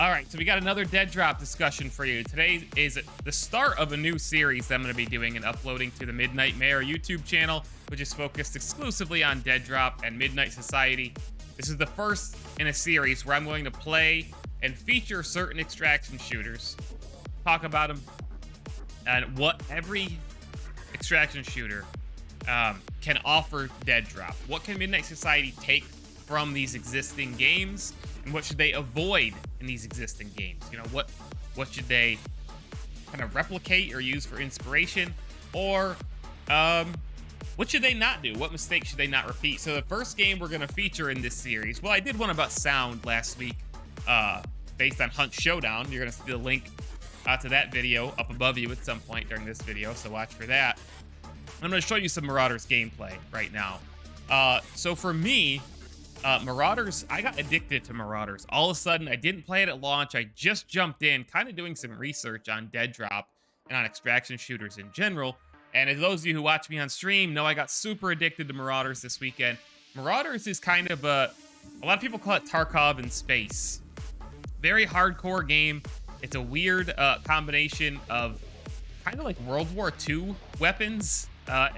All right, so we got another Deadrop discussion for you. Today is the start of a new series that I'm going to be doing and uploading to the Midnight Mayor YouTube channel, which is focused exclusively on Deadrop and Midnight Society. This is the first in a series where I'm going to play and feature certain extraction shooters, talk about them, and what every extraction shooter can offer Deadrop. What can Midnight Society take from these existing games, and what should they avoid in these existing games? You know, what should they kind of replicate or use for inspiration, or what should they not do? What mistakes should they not repeat? So the first game we're going to feature in this series, well, I did one about sound last week, based on Hunt Showdown. You're going to see the link to that video up above you at some point during this video, so watch for that. I'm going to show you some Marauders gameplay right now. So for me, Marauders, I got addicted to Marauders. All of a sudden, I didn't play it at launch. I just jumped in, kind of doing some research on Deadrop and on extraction shooters in general. And as those of you who watch me on stream know, I got super addicted to Marauders this weekend. Marauders is kind of a lot of people call it Tarkov in space. Very hardcore game. It's a weird combination of kind of like World War II weapons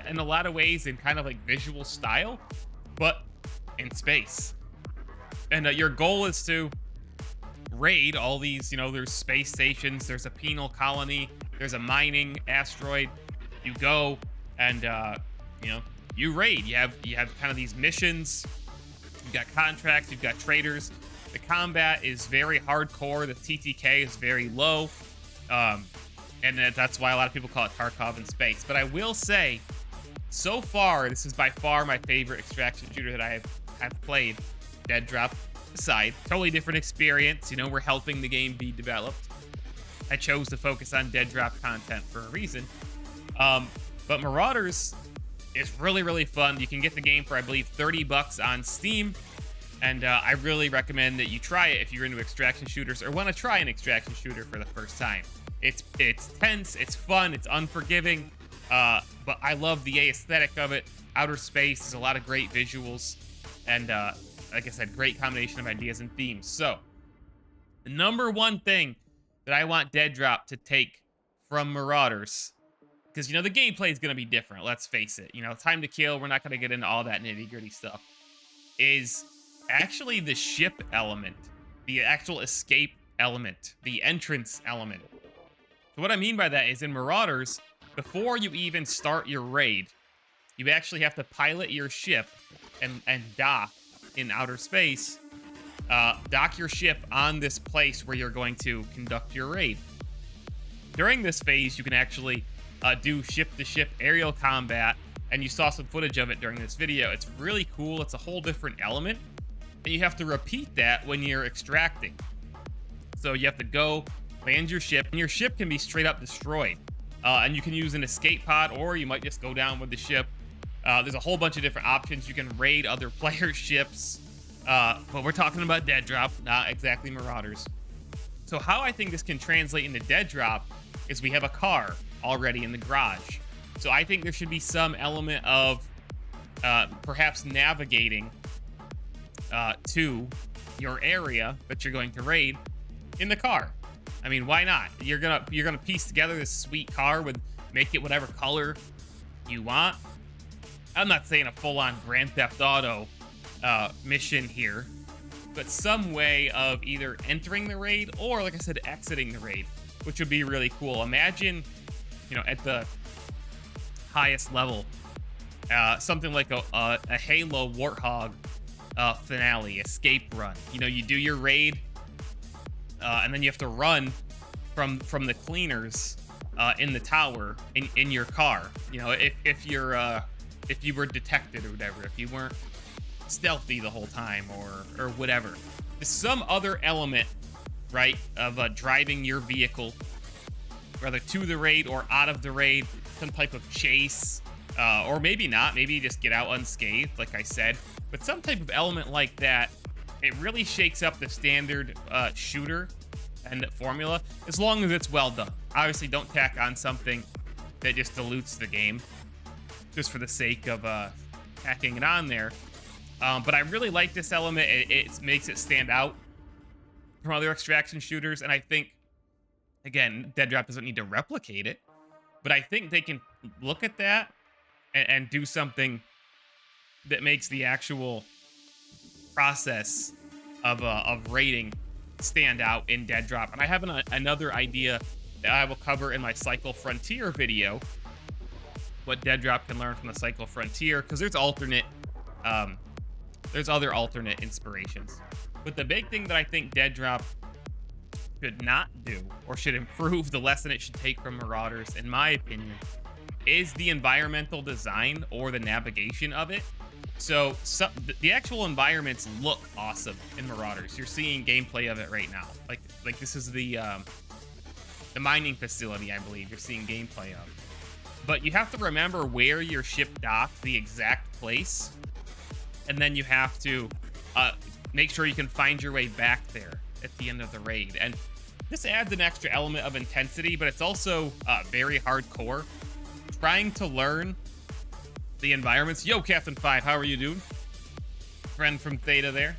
in a lot of ways, in kind of like visual style, but in space. And your goal is to raid all these, you know, there's space stations, there's a penal colony, there's a mining asteroid. You go and you know, you raid. You have kind of these missions. You've got contracts, you've got traders. The combat is very hardcore. The TTK is very low, and that's why a lot of people call it Tarkov in space. But I will say, so far, this is by far my favorite extraction shooter that I have played. Deadrop aside, totally different experience. You know, we're helping the game be developed. I chose to focus on Deadrop content for a reason. But Marauders is really, really fun. You can get the game for, I believe, 30 bucks on Steam. And I really recommend that you try it if you're into extraction shooters or want to try an extraction shooter for the first time. It's tense, it's fun, it's unforgiving, but I love the aesthetic of it. Outer space, there's a lot of great visuals, and like I said, great combination of ideas and themes. So, the number one thing that I want Deadrop to take from Marauders, because, you know, the gameplay is going to be different, let's face it. You know, time to kill, we're not going to get into all that nitty-gritty stuff, is actually the ship element, the actual escape element, the entrance element. So what I mean by that is, in Marauders, before you even start your raid, you actually have to pilot your ship and dock in outer space, dock your ship on this place where you're going to conduct your raid. During this phase, you can actually do ship-to-ship aerial combat, and you saw some footage of it during this video. It's really cool. It's a whole different element, and you have to repeat that when you're extracting. So you have to go land your ship, and your ship can be straight up destroyed. And you can use an escape pod, or you might just go down with the ship. There's a whole bunch of different options. You can raid other players' ships. But we're talking about Deadrop, not exactly Marauders. So how I think this can translate into Deadrop is we have a car already in the garage. So I think there should be some element of perhaps navigating to your area that you're going to raid in the car. I mean, why not? You're gonna piece together this sweet car with, make it whatever color you want. I'm not saying a full-on Grand Theft Auto mission here, but some way of either entering the raid or, like I said, exiting the raid, which would be really cool. Imagine, you know, at the highest level, something like a Halo Warthog finale, escape run. You know, you do your raid, and then you have to run from the cleaners in the tower in your car. You know, if you were detected or whatever, if you weren't stealthy the whole time or whatever. There's some other element, right, of driving your vehicle, whether to the raid or out of the raid, some type of chase, or maybe not, maybe you just get out unscathed, like I said, but some type of element like that. It really shakes up the standard shooter and formula, as long as it's well done. Obviously, don't tack on something that just dilutes the game, just for the sake of tacking it on there. But I really like this element. It makes it stand out from other extraction shooters, and I think, again, Deadrop doesn't need to replicate it, but I think they can look at that and do something that makes the actual process of raiding stand out in Deadrop. And I have another idea that I will cover in my Cycle Frontier video, what Deadrop can learn from the Cycle Frontier, because there's other alternate inspirations. But the big thing that I think Deadrop should not do, or should improve, the lesson it should take from Marauders, in my opinion, is the environmental design or the navigation of it. So the actual environments look awesome in Marauders. You're seeing gameplay of it right now. Like this is the mining facility, I believe you're seeing gameplay of. But you have to remember where your ship docked, the exact place, and then you have to make sure you can find your way back there at the end of the raid. And this adds an extra element of intensity, but it's also very hardcore. Trying to learn the environments. Yo, Captain 5, how are you doing? Friend from Theta there.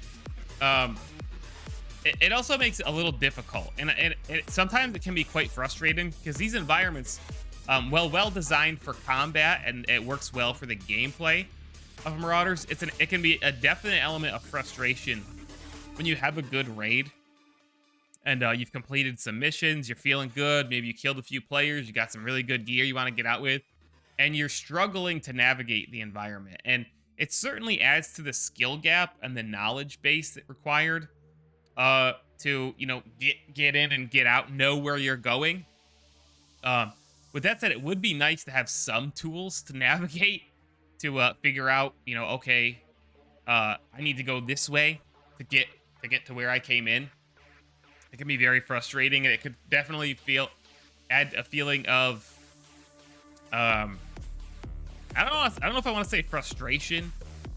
It also makes it a little difficult, and sometimes it can be quite frustrating, because these environments, well designed for combat, and it works well for the gameplay of Marauders. It can be a definite element of frustration when you have a good raid and you've completed some missions, you're feeling good, maybe you killed a few players, you got some really good gear you want to get out with, and you're struggling to navigate the environment. And it certainly adds to the skill gap and the knowledge base that required to, you know, get in and get out, know where you're going. With that said, it would be nice to have some tools to navigate, to figure out, you know, okay, I need to go this way to get to where I came in. It can be very frustrating, and it could definitely add a feeling of I don't know if I want to say frustration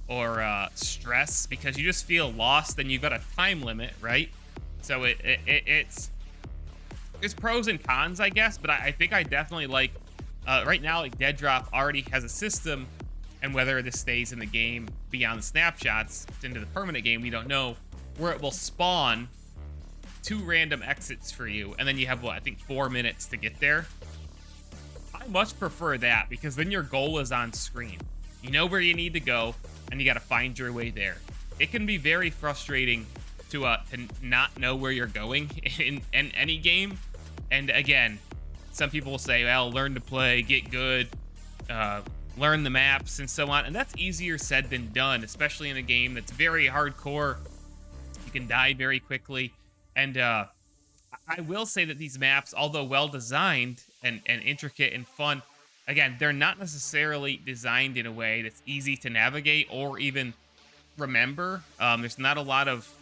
or stress, because you just feel lost and you've got a time limit, right? So it's pros and cons, I guess, but I think I definitely like right now, like Deadrop already has a system, and whether this stays in the game beyond the snapshots into the permanent game, we don't know, where it will spawn 2 random exits for you, and then you have, what, I think 4 minutes to get there. I much prefer that, because then your goal is on screen. You know where you need to go, and you got to find your way there. It can be very frustrating to not know where you're going in any game. And again, some people will say, well, learn to play, get good, learn the maps, and so on. And that's easier said than done, especially in a game that's very hardcore. You can die very quickly. And I will say that these maps, although well-designed and intricate and fun, again, they're not necessarily designed in a way that's easy to navigate or even remember. There's not a lot of,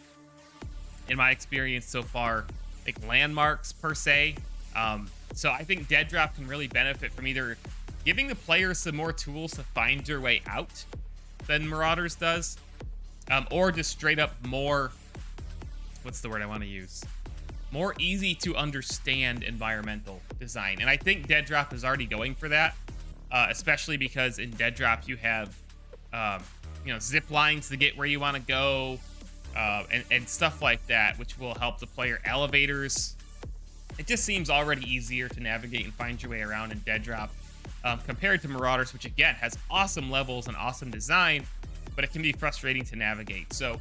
in my experience so far, like landmarks per se. So I think Deadrop can really benefit from either giving the players some more tools to find your way out than Marauders does, or just straight up more, what's the word I want to use? More easy to understand environmental design. And I think Deadrop is already going for that, especially because in Deadrop you have, you know, zip lines to get where you want to go, and stuff like that, which will help the player. Elevators. It just seems already easier to navigate and find your way around in Deadrop, compared to Marauders, which again has awesome levels and awesome design, but it can be frustrating to navigate. So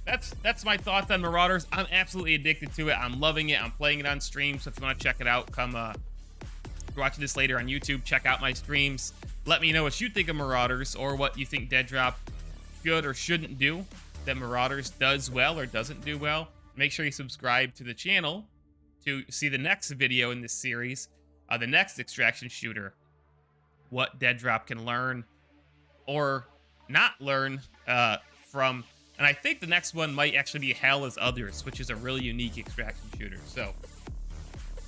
that's my thoughts on Marauders. I'm absolutely addicted to it. I'm loving it. I'm playing it on stream. So if you want to check it out, come if you're watching this later on YouTube, check out my streams. Let me know what you think of Marauders, or what you think Deadrop should or shouldn't do that Marauders does well or doesn't do well. Make sure you subscribe to the channel to see the next video in this series, the next extraction shooter, what Deadrop can learn or not learn from. And I think the next one might actually be Hell as Others, which is a really unique extraction shooter. So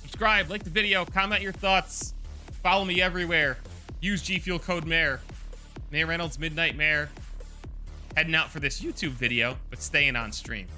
subscribe, like the video, comment your thoughts, follow me everywhere, use G Fuel code Mayor, Mayor Reynolds Midnight Mayor, heading out for this YouTube video, but staying on stream.